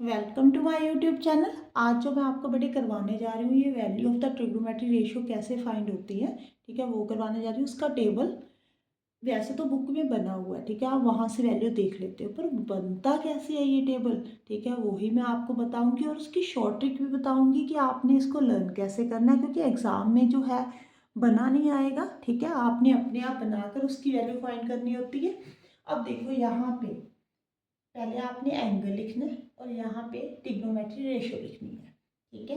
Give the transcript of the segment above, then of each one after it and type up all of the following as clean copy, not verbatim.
Welcome to my YouTube channel. आज जो मैं आपको बेटे करवाने जा रही हूँ, ये value of the trigonometry ratio कैसे फाइंड होती है, ठीक है, वो करवाने जा रही हूँ। उसका टेबल वैसे तो बुक में बना हुआ है, ठीक है, आप वहाँ से वैल्यू देख लेते हो, पर बनता कैसे है ये टेबल, ठीक है, वही मैं आपको बताऊँगी और उसकी शॉर्ट ट्रिक भी बताऊँगी कि आपने इसको लर्न कैसे करना है, क्योंकि एग्ज़ाम में जो है बना नहीं आएगा, ठीक है, आपने अपने आप बनाकर उसकी वैल्यू फाइंड करनी होती है। अब देखो यहाँ पे पहले आपने एंगल लिखना है और यहाँ पे ट्रिग्नोमेट्री रेशियो लिखनी है, ठीक है।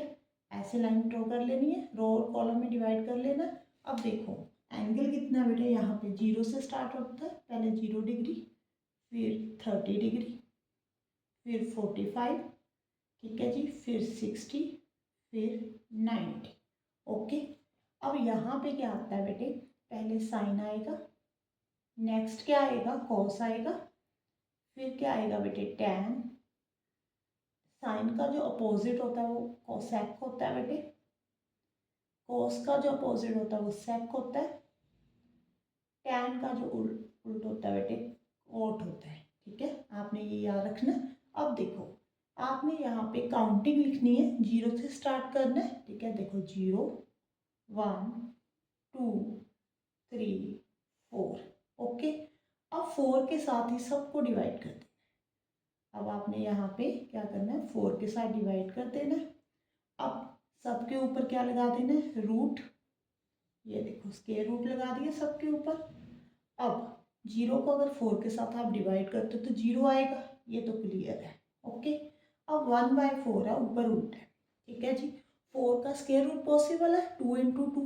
ऐसे लाइन ड्रॉ कर लेनी है, रो और कॉलम में डिवाइड कर लेना। अब देखो एंगल कितना है बेटा, यहाँ पे 0 से स्टार्ट होता है, पहले 0 डिग्री, फिर 30 डिग्री, फिर 45, ठीक है जी, फिर 60, फिर 90। ओके। अब यहाँ पे क्या आता है बेटे, पहले साइन आएगा, नेक्स्ट क्या आएगा, कॉस आएगा, फिर क्या आएगा बेटे, टैन। साइन का जो अपोजिट होता है वो कोसेक होता है बेटे, कोस का जो अपोजिट होता है वो सेक होता है, टैन का जो उल्ट होता है बेटे कोट होता है, ठीक है, आपने ये याद रखना। अब देखो आपने यहाँ पे काउंटिंग लिखनी है, 0 से स्टार्ट करना है, ठीक है, देखो 0 1 2 3 4। ओके। अब 4 के साथ ही सबको डिवाइड कर देना है। अब आपने यहाँ पे क्या करना है, 4 के साथ डिवाइड कर देना है। अब सबके ऊपर क्या लगा देना है, रूट। ये देखो स्क्वायर रूट लगा दिया सबके ऊपर। अब 0 को अगर 4 के साथ आप डिवाइड करते हो तो 0 आएगा, ये तो क्लियर है। ओके। अब 1/4 है, ऊपर रूट है, ठीक है जी। 4 का स्क्वायर रूट पॉसिबल है, 2 इंटू 2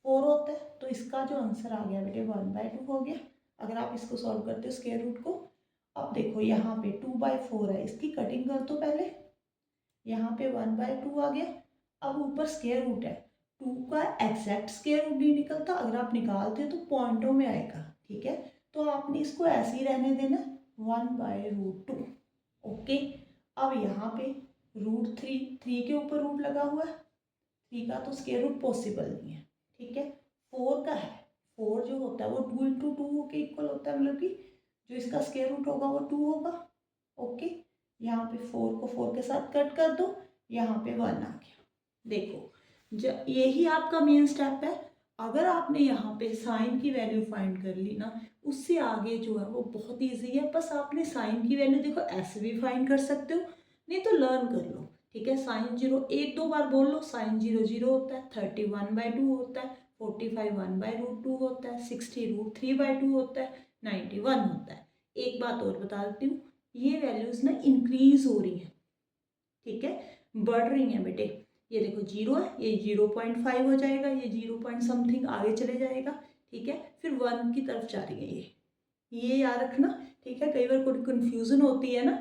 4 होता है, तो इसका जो आंसर आ गया बेटे 1/2 हो गया, अगर आप इसको सॉल्व करते हो स्क्वायर रूट को। अब देखो यहाँ पे 2/4 है, इसकी कटिंग कर दो पहले, यहाँ पे 1/2 आ गया। अब ऊपर स्क्वायर रूट है, 2 का एग्जैक्ट स्क्वायर रूट नहीं निकलता, अगर आप निकालते हो तो पॉइंटों में आएगा, ठीक है, तो आपने इसको ऐसे ही रहने देना, 1/√2। ओके। अब यहाँ पे √3, 3 के ऊपर रूट लगा हुआ है, 3 का तो स्क्वायर रूट पॉसिबल नहीं है, ठीक है। 4 का है, 4 जो होता है वो 2 इंटू 2 के इक्वल होता है, मतलब कि जो इसका स्क्वायर रूट होगा वो 2 होगा। ओके। यहाँ पे 4 को 4 के साथ कट कर दो, यहाँ पे 1 आ गया। देखो यही आपका मेन स्टेप है। अगर आपने यहाँ पे साइन की वैल्यू फाइंड कर ली ना, उससे आगे जो है वो बहुत ईजी है। बस आपने साइन की वैल्यू देखो ऐसे भी फाइंड कर सकते हो, नहीं तो लर्न कर लो, ठीक है। साइन 0 एक दो बार बोल लो, साइन 0 0 होता है, 30 1/2 होता है, 45 1/√2 होता है, 60 √3/2 होता है, 90 1 होता है। एक बात और बता देती हूँ, ये वैल्यूज ना इंक्रीज हो रही हैं, ठीक है, बढ़ रही हैं बेटे। ये देखो 0 है, ये 0.5 हो जाएगा, ये 0 पॉइंट समथिंग आगे चले जाएगा, ठीक है, फिर 1 की तरफ जा रही है ये याद रखना, ठीक है। कई बार कोई कंफ्यूजन होती है ना,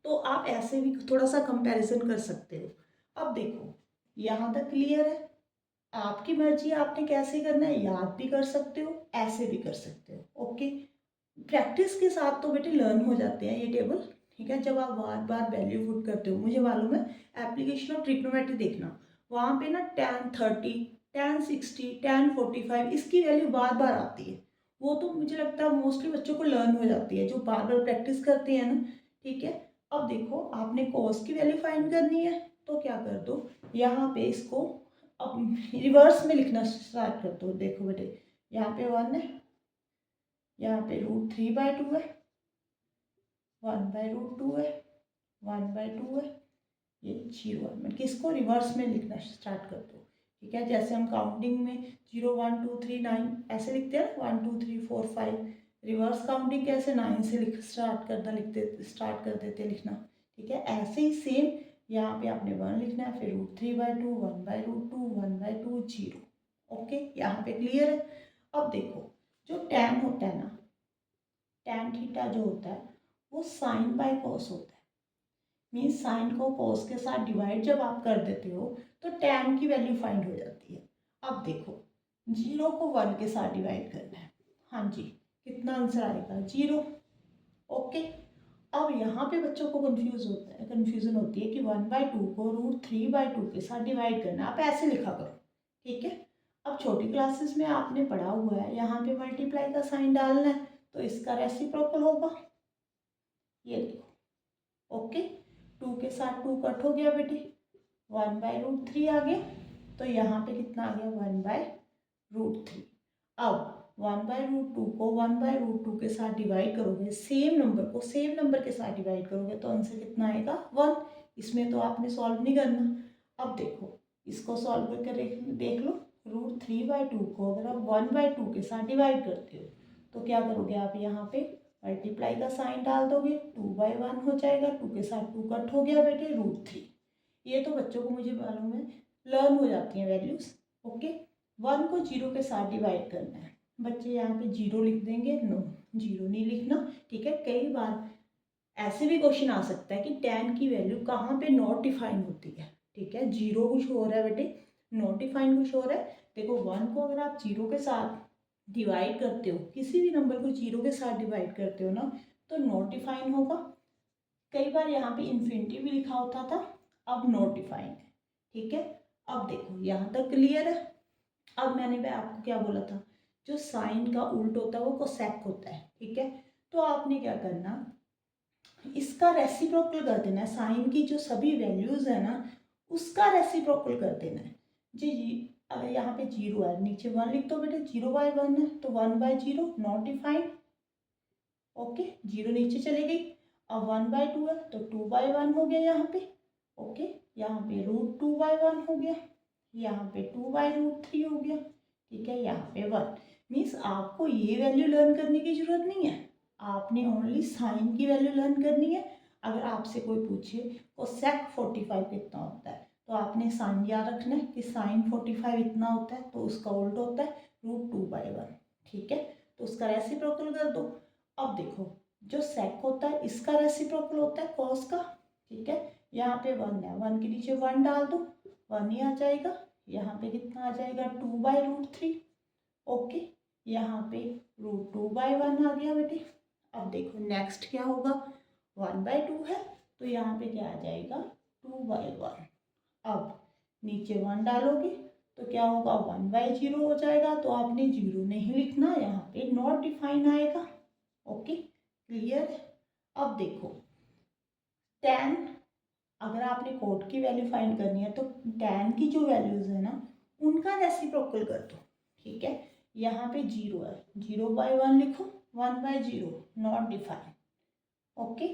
तो आप ऐसे भी थोड़ा सा कंपैरिजन कर सकते हो। अब देखो यहाँ तक क्लियर है, आपकी मर्जी आपने कैसे करना है, याद भी कर सकते हो, ऐसे भी कर सकते हो। ओके। प्रैक्टिस के साथ तो बेटे लर्न हो जाते हैं ये टेबल, ठीक है, जब आप बार बार वैल्यू पुट करते हो। मुझे मालूम है एप्लीकेशन ऑफ ट्रिग्नोमेट्री देखना, वहाँ पे ना tan 30, tan 60, tan 45 इसकी वैल्यू बार बार आती है। वो तो मुझे लगता है मोस्टली बच्चों को लर्न हो जाती है जो बार बार प्रैक्टिस करते हैं ना, ठीक है। अब देखो आपने कॉस की वैल्यू फाइंड करनी है, तो क्या कर दो, यहाँ पे इसको अब रिवर्स में लिखना स्टार्ट कर दो। देखो बेटे यहाँ पे 1 है, यहाँ पे √3/2 है, 1/√2 है, 1/2 है, ये 0 है। मतलब इसको रिवर्स में लिखना स्टार्ट कर दो, ठीक है। जैसे हम काउंटिंग में 0 1 2 3 9 ऐसे लिखते हैं, 1 2 3 4 5, रिवर्स काउंटिंग कैसे 9 से लिख स्टार्ट कर देते लिखना, ठीक है। ऐसे ही सेम यहाँ पे आपने 1 लिखना है, फिर √3/2, 1/√2, 1/2, 0। ओके, यहाँ पे क्लियर है। अब देखो जो टैन होता है ना, टैन थीटा जो होता है वो साइन बाय कॉस होता है। मीन्स साइन को कॉस के साथ डिवाइड जब आप कर देते हो तो टैन की वैल्यू फाइंड हो जाती है। अब देखो 0 को 1 के साथ डिवाइड करना है, हाँ जी, कितना आंसर आएगा 0। ओके। अब यहाँ पे बच्चों को कंफ्यूजन होती है कि 1/2 को √3/2 के साथ डिवाइड करना है, आप ऐसे लिखा करो, ठीक है। अब छोटी क्लासेस में आपने पढ़ा हुआ है, यहाँ पे मल्टीप्लाई का साइन डालना है तो इसका रेसिप्रोकल होगा, ये देखो। ओके। 2 के साथ 2 कट हो गया बेटे, 1/√3 आ गया। तो यहाँ पे कितना आ गया, 1/√3। अब 1/√2 को 1/√2 के साथ डिवाइड करोगे, सेम नंबर को सेम नंबर के साथ डिवाइड करोगे तो आंसर कितना आएगा, 1। इसमें तो आपने सॉल्व नहीं करना। अब देखो इसको सॉल्व करके देख लो, √3/2 को अगर आप 1/2 के साथ डिवाइड करते हो तो क्या करोगे आप, यहाँ पे मल्टीप्लाई का साइन डाल दोगे, 2/1 हो जाएगा, 2 के साथ 2 कट हो गया बेटे, √3। ये तो बच्चों को मुझे मालूम है लर्न हो जाती हैं वैल्यूज़। ओके, 1 को 0 के साथ डिवाइड करना है। बच्चे यहाँ पे 0 लिख देंगे, नो 0 नहीं लिखना, ठीक है। कई बार ऐसे भी क्वेश्चन आ सकता है कि tan की वैल्यू कहाँ पे नॉट डिफाइन होती है, ठीक है। 0 कुछ हो रहा है बेटे, नॉट डिफाइन कुछ हो रहा है। देखो 1 को अगर आप 0 के साथ डिवाइड करते हो, किसी भी नंबर को 0 के साथ डिवाइड करते हो ना, तो नॉट डिफाइन होगा। कई बार यहाँ पे इन्फिनिटी भी लिखा होता था, अब नॉट डिफाइन है, ठीक है। अब देखो यहाँ तक क्लियर है। अब मैंने आपको क्या बोला था, जो साइन का उल्ट होता है वो कोसेक होता है, ठीक है। तो आपने क्या करना, इसका रेसिप्रोकल कर देना है, साइन की जो सभी वैल्यूज है ना उसका रेसिप्रोकल कर देना है जी। अगर यहाँ पे 0 है, नीचे 1 लिख दो बेटे, 0/1 है तो 1/0 नॉट डिफाइंड। ओके, 0 नीचे चले गई। अब 1/2 है तो 2/1 हो गया यहाँ पे। ओके, यहाँ पे √2/1 हो गया, यहाँ पे 2/√3 हो गया, ठीक है। यहाँ पे 1 मीन्स आपको ये वैल्यू लर्न करने की जरूरत नहीं है, आपने ओनली साइन की वैल्यू लर्न करनी है। अगर आपसे कोई पूछे कोसेक 45 कितना होता है तो आपने साइन याद रखना है कि साइन 45 इतना होता है, तो उसका उल्ट होता है √2/1, ठीक है। तो उसका रेसिप्रोकल कर दो। अब देखो जो सेक होता है इसका रेसिप्रोकल होता है कॉस का, ठीक है। यहाँ पे 1 है, 1 के नीचे 1 डाल दो, 1 ही आ जाएगा। यहाँ पे कितना आ जाएगा, 2/√3। ओके, यहाँ पे √2/1 आ गया बेटे। अब देखो नेक्स्ट क्या होगा, 1/2 है तो यहाँ पे क्या आ जाएगा, 2/1। अब नीचे 1 डालोगे तो क्या होगा, 1/0 हो जाएगा। तो आपने 0 नहीं लिखना, यहाँ पे नॉट डिफाइन आएगा। Okay, clear. अब देखो tan, अगर आपने कोट की वैल्यू फाइंड करनी है तो tan की जो वैल्यूज है ना उनका रेसिप्रोकल कर दो, ठीक है। यहाँ पे 0 है, 0/1 लिखो, 1/0 नॉट डिफाइन। ओके,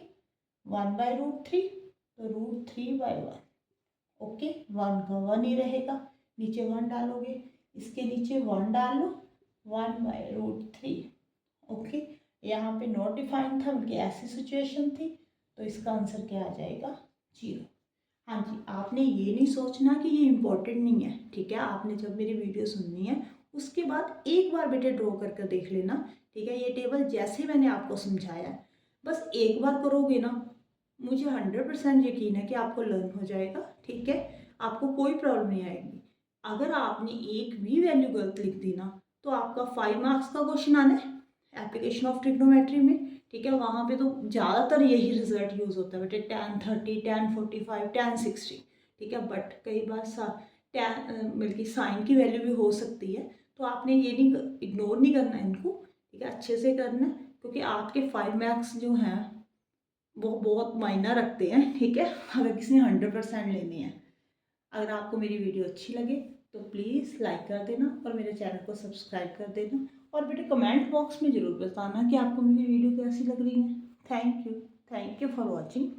1/√3 तो √3/1। ओके, 1 का 1 ही रहेगा, नीचे 1 डालोगे, इसके नीचे 1 डाल लो, 1/√3। ओके, यहाँ पे नॉट डिफाइन था बल्कि ऐसी सिचुएशन थी, तो इसका आंसर क्या आ जाएगा, 0। हाँ जी, आपने ये नहीं सोचना कि ये इम्पोर्टेंट नहीं है, ठीक है। आपने जब मेरी वीडियो सुननी है उसके बाद एक बार बेटे ड्रॉ करके देख लेना, ठीक है। ये टेबल जैसे मैंने आपको समझाया है बस एक बार करोगे ना, मुझे 100% यकीन है कि आपको लर्न हो जाएगा, ठीक है। आपको कोई प्रॉब्लम नहीं आएगी। अगर आपने एक भी वैल्यू गलत लिख दी ना तो आपका 5 मार्क्स का क्वेश्चन आना है एप्लीकेशन ऑफ ट्रिग्नोमेट्री में, ठीक है। वहाँ पे तो ज़्यादातर यही रिजल्ट यूज़ होता है बेटे, tan 30, tan 45, tan 60, ठीक है। बट कई बार बल्कि साइन की वैल्यू भी हो सकती है, तो आपने ये नहीं इग्नोर नहीं करना इनको, ठीक है। अच्छे से करना है क्योंकि आपके 5 मार्क्स जो हैं वो बहुत मायना रखते हैं, ठीक है। अगर किसी ने 100% लेनी है। अगर आपको मेरी वीडियो अच्छी लगे तो प्लीज़ लाइक कर देना और मेरे चैनल को सब्सक्राइब कर देना, और बेटे कमेंट बॉक्स में ज़रूर बताना कि आपको मेरी वीडियो कैसी लग रही है। Thank you for watching.